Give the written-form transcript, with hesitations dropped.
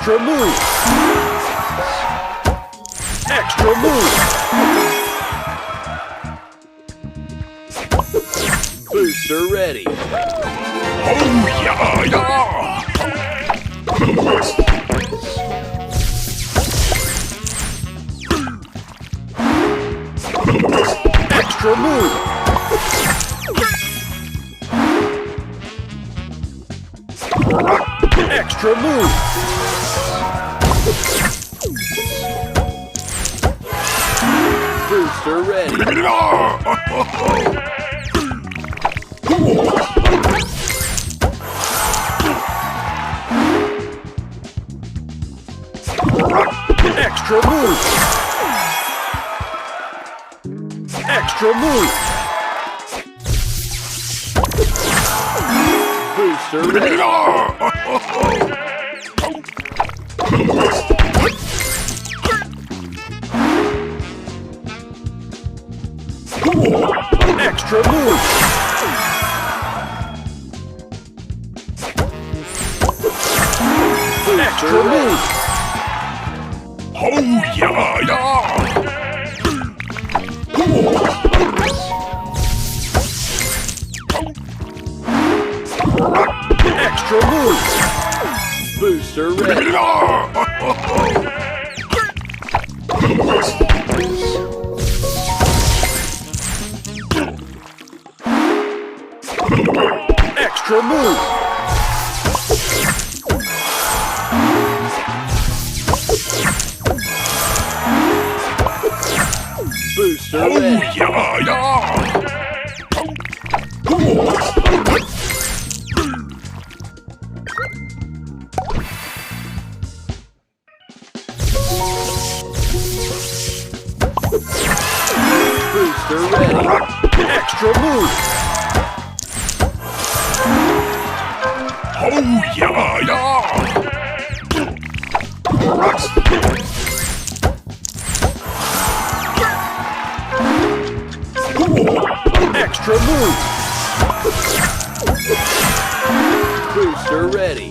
Extra move! Extra move! Booster ready! Oh yeah, yeah! Extra move! Extra move! Booster ready! Extra move! Extra move! Booster ready! Extra move! Extra move! Oh yeah, yeah! Extra move! Booster ready! Extra move! Booster ready! Yeah, yeah! Booster ready! Extra move! Oh yeah, yeah! Extra move! Booster ready!